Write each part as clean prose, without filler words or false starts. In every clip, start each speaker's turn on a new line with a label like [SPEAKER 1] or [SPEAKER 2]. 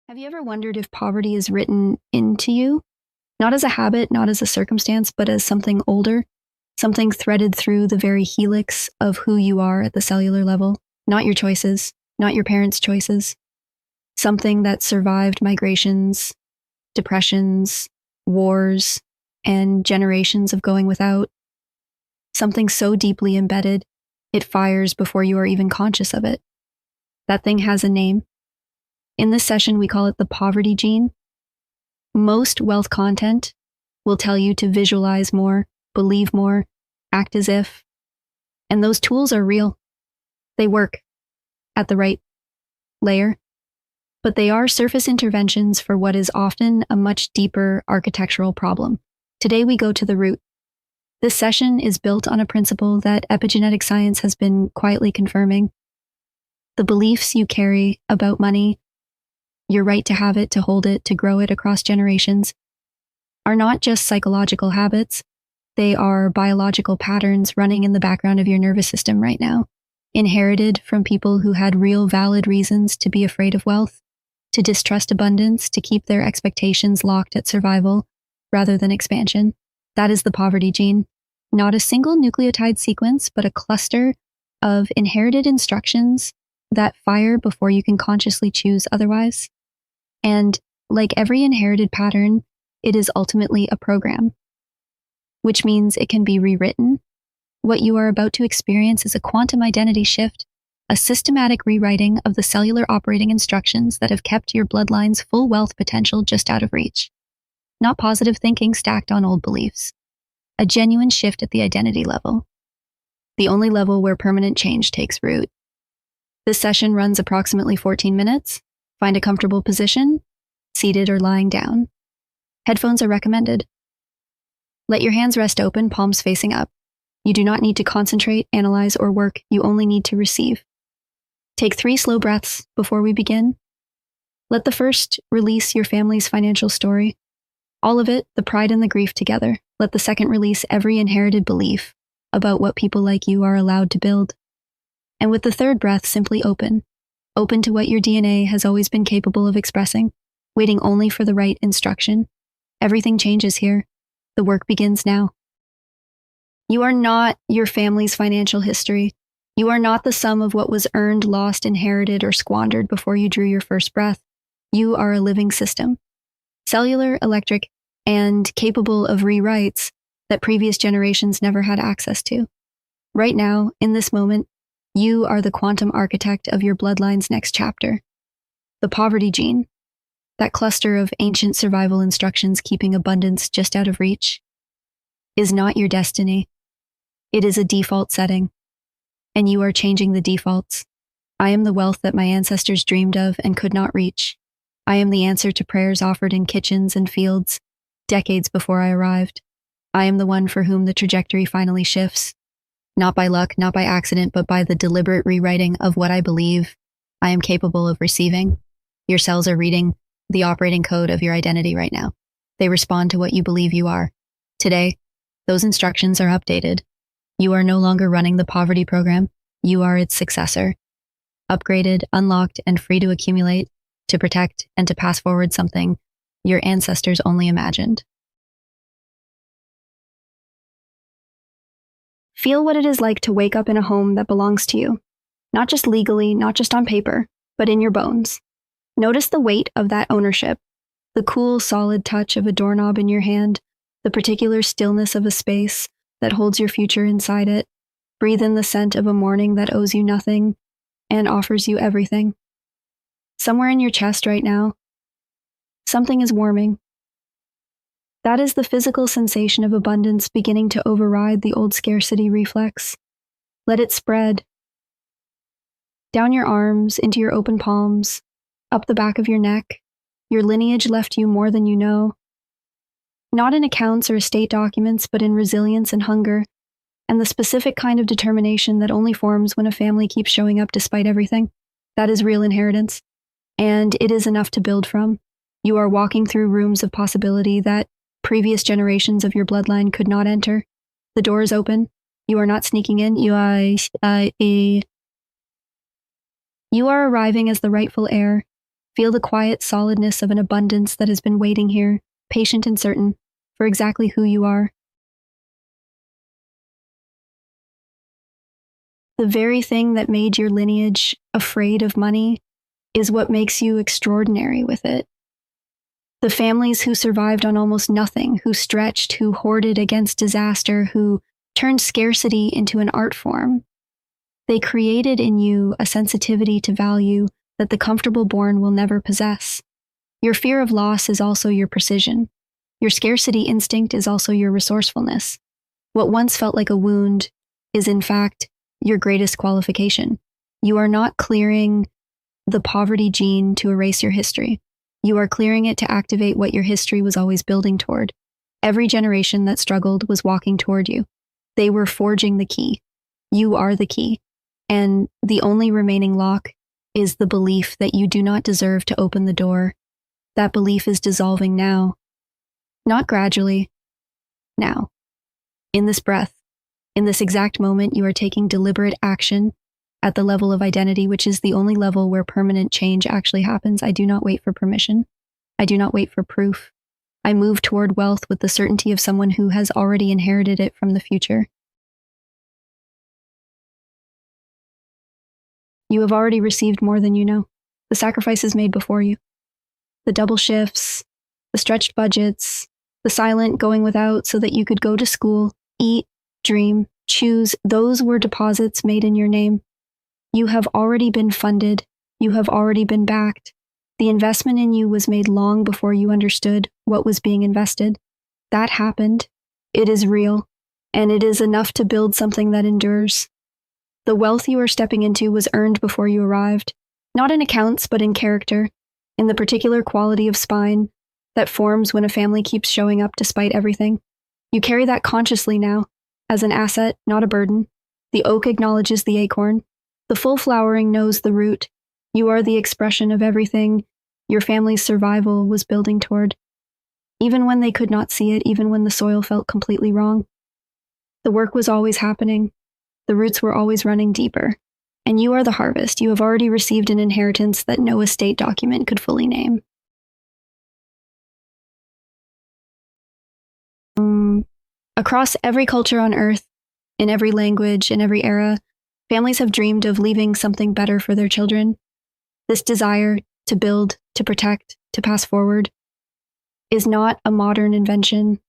[SPEAKER 1] Have you ever wondered if poverty is written into you? Not as a habit, not as a circumstance, but as something older, something threaded through the very helix of who you are at the cellular level, not your choices, not your parents' choices, something that survived migrations, depressions, wars, and generations of going without, something so deeply embedded, it fires before you are even conscious of it. That thing has a name. In this session, we call it the poverty gene. Most wealth content will tell you to visualize more, believe more, act as if. And those tools are real. They work at the right layer. But they are surface interventions for what is often a much deeper architectural problem. Today, we go to the root. This session is built on a principle that epigenetic science has been quietly confirming. The beliefs you carry about money, your right to have it, to hold it, to grow it across generations, are not just psychological habits. They are biological patterns running in the background of your nervous system right now, inherited from people who had real valid reasons to be afraid of wealth, to distrust abundance, to keep their expectations locked at survival rather than expansion. That is the poverty gene. Not a single nucleotide sequence, but a cluster of inherited instructions that fire before you can consciously choose otherwise. And like every inherited pattern, it is ultimately a program, which means it can be rewritten. What you are about to experience is a quantum identity shift, a systematic rewriting of the cellular operating instructions that have kept your bloodline's full wealth potential just out of reach. Not positive thinking stacked on old beliefs. A genuine shift at the identity level. The only level where permanent change takes root. This session runs approximately 14 minutes. Find a comfortable position, seated or lying down. Headphones are recommended. Let your hands rest open, palms facing up. You do not need to concentrate, analyze, or work. You only need to receive. Take 3 slow breaths before we begin. Let the first release your family's financial story. All of it, the pride and the grief together. Let the second release every inherited belief about what people like you are allowed to build. And with the third breath, simply open. Open to what your DNA has always been capable of expressing, waiting only for the right instruction. Everything changes here. The work begins now. You are not your family's financial history. You are not the sum of what was earned, lost, inherited, or squandered before you drew your first breath. You are a living system, cellular, electric, and capable of rewrites that previous generations never had access to. Right now, in this moment, you are the quantum architect of your bloodline's next chapter. The poverty gene, that cluster of ancient survival instructions keeping abundance just out of reach, is not your destiny. It is a default setting, and you are changing the defaults. I am the wealth that my ancestors dreamed of and could not reach. I am the answer to prayers offered in kitchens and fields decades before I arrived. I am the one for whom the trajectory finally shifts. Not by luck, not by accident, but by the deliberate rewriting of what I believe I am capable of receiving. Your cells are reading the operating code of your identity right now. They respond to what you believe you are. Today, those instructions are updated. You are no longer running the poverty program. You are its successor. Upgraded, unlocked, and free to accumulate, to protect, and to pass forward something your ancestors only imagined. Feel what it is like to wake up in a home that belongs to you. Not just legally, not just on paper, but in your bones. Notice the weight of that ownership, the cool, solid touch of a doorknob in your hand, the particular stillness of a space that holds your future inside it. Breathe in the scent of a morning that owes you nothing and offers you everything. Somewhere in your chest right now, something is warming. That is the physical sensation of abundance beginning to override the old scarcity reflex. Let it spread down your arms, into your open palms, up the back of your neck. Your lineage left you more than you know. Not in accounts or estate documents, but in resilience and hunger, and the specific kind of determination that only forms when a family keeps showing up despite everything. That is real inheritance, and it is enough to build from. You are walking through rooms of possibility that previous generations of your bloodline could not enter. The door is open. You are not sneaking in. You are arriving as the rightful heir, Feel the quiet solidness of an abundance that has been waiting here, patient and certain, for exactly who you are. The very thing that made your lineage afraid of money is what makes you extraordinary with it. The families who survived on almost nothing, who stretched, who hoarded against disaster, who turned scarcity into an art form, they created in you a sensitivity to value that the comfortable born will never possess. Your fear of loss is also your precision. Your scarcity instinct is also your resourcefulness. What once felt like a wound is, in fact, your greatest qualification. You are not clearing the poverty gene to erase your history. You are clearing it to activate what your history was always building toward. Every generation that struggled was walking toward you. They were forging the key. You are the key. And the only remaining lock is the belief that you do not deserve to open the door. That belief is dissolving now. Not gradually. Now. In this breath. In this exact moment, you are taking deliberate action at the level of identity, which is the only level where permanent change actually happens. I do not wait for permission. I do not wait for proof. I move toward wealth with the certainty of someone who has already inherited it from the future. You have already received more than you know. The sacrifices made before you. The double shifts, the stretched budgets, the silent going without so that you could go to school, eat, dream, choose, those were deposits made in your name. You have already been funded. You have already been backed. The investment in you was made long before you understood what was being invested. That happened. It is real, and it is enough to build something that endures. The wealth you are stepping into was earned before you arrived, not in accounts, but in character, in the particular quality of spine that forms when a family keeps showing up despite everything. You carry that consciously now, as an asset, not a burden. The oak acknowledges the acorn. The full flowering knows the root. You are the expression of everything your family's survival was building toward. Even when they could not see it, even when the soil felt completely wrong. The work was always happening. The roots were always running deeper. And you are the harvest. You have already received an inheritance that no estate document could fully name. Across every culture on earth, in every language, in every era, families have dreamed of leaving something better for their children. This desire to build, to protect, to pass forward is not a modern invention.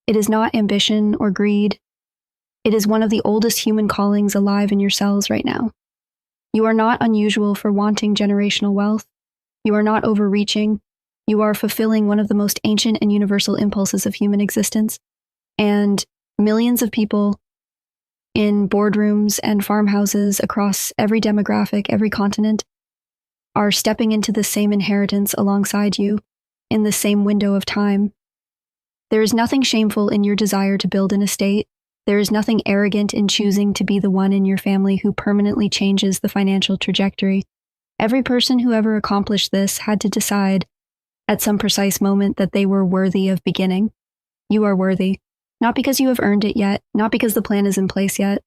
[SPEAKER 1] It is not ambition or greed. It is one of the oldest human callings alive in your cells right now. You are not unusual for wanting generational wealth. You are not overreaching. You are fulfilling one of the most ancient and universal impulses of human existence. And millions of people in boardrooms and farmhouses across every demographic, every continent, are stepping into the same inheritance alongside you in the same window of time. There is nothing shameful in your desire to build an estate. There is nothing arrogant in choosing to be the one in your family who permanently changes the financial trajectory. Every person who ever accomplished this had to decide at some precise moment that they were worthy of beginning. You are worthy, not because you have earned it yet, not because the plan is in place yet,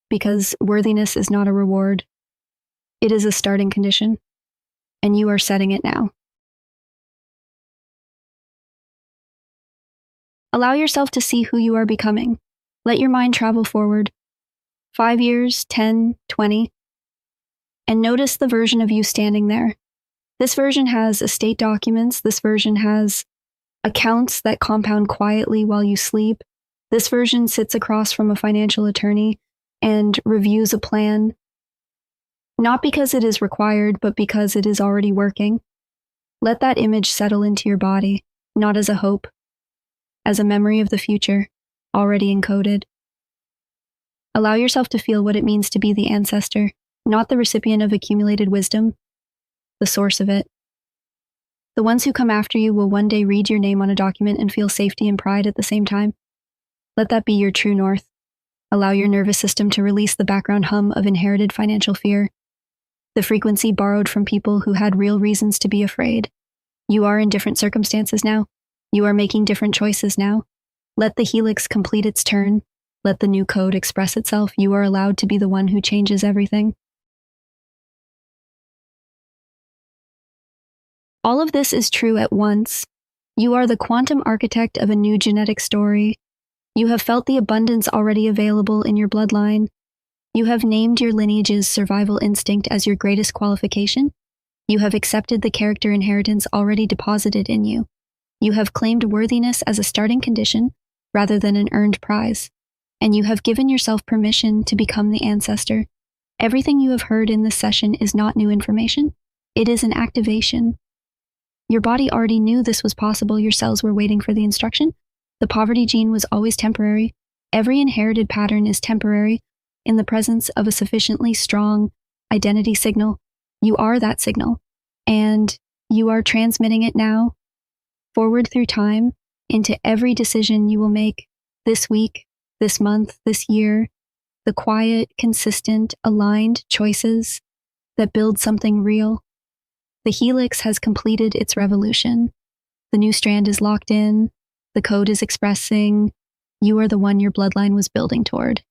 [SPEAKER 1] because worthiness is not a reward. It is a starting condition, and you are setting it now. Allow yourself to see who you are becoming. Let your mind travel forward, 5 years, 10, 20, and notice the version of you standing there. This version has estate documents. This version has accounts that compound quietly while you sleep. This version sits across from a financial attorney and reviews a plan, not because it is required, but because it is already working. Let that image settle into your body, not as a hope, as a memory of the future, already encoded. Allow yourself to feel what it means to be the ancestor, not the recipient of accumulated wisdom, the source of it. The ones who come after you will one day read your name on a document and feel safety and pride at the same time. Let that be your true north. Allow your nervous system to release the background hum of inherited financial fear, the frequency borrowed from people who had real reasons to be afraid. You are in different circumstances now. You are making different choices now. Let the helix complete its turn. Let the new code express itself. You are allowed to be the one who changes everything. All of this is true at once. You are the quantum architect of a new genetic story. You have felt the abundance already available in your bloodline. You have named your lineage's survival instinct as your greatest qualification. You have accepted the character inheritance already deposited in you. You have claimed worthiness as a starting condition rather than an earned prize. And you have given yourself permission to become the ancestor. Everything you have heard in this session is not new information. It is an activation. Your body already knew this was possible. Your cells were waiting for the instruction. The poverty gene was always temporary. Every inherited pattern is temporary. In the presence of a sufficiently strong identity signal, you are that signal, and you are transmitting it now, forward through time, into every decision you will make this week, this month, this year, the quiet, consistent, aligned choices that build something real. The helix has completed its revolution. The new strand is locked in. The code is expressing. You are the one your bloodline was building toward.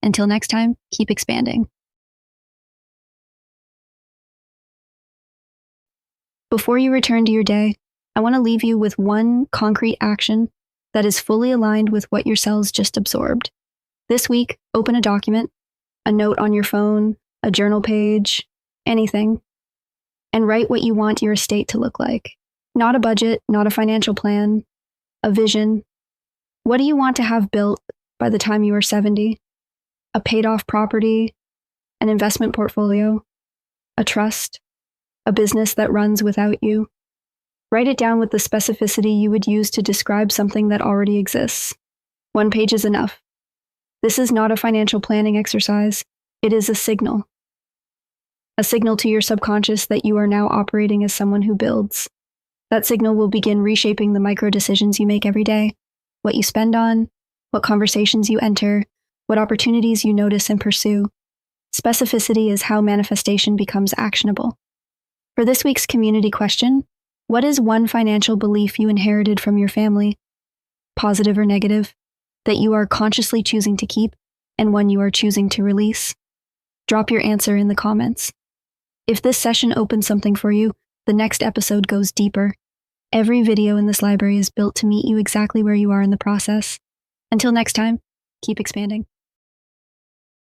[SPEAKER 1] Until next time, keep expanding. Before you return to your day, I want to leave you with one concrete action that is fully aligned with what your cells just absorbed. This week, open a document, a note on your phone, a journal page, anything, and write what you want your estate to look like. Not a budget, not a financial plan, a vision. What do you want to have built by the time you are 70? A paid-off property, an investment portfolio, a trust, a business that runs without you. Write it down with the specificity you would use to describe something that already exists. 1 page is enough. This is not a financial planning exercise. It is a signal. A signal to your subconscious that you are now operating as someone who builds. That signal will begin reshaping the micro decisions you make every day, what you spend on, what conversations you enter, what opportunities you notice and pursue. Specificity is how manifestation becomes actionable. For this week's community question, what is one financial belief you inherited from your family, positive or negative, that you are consciously choosing to keep and one you are choosing to release? Drop your answer in the comments. If this session opens something for you, the next episode goes deeper. Every video in this library is built to meet you exactly where you are in the process. Until next time, keep expanding.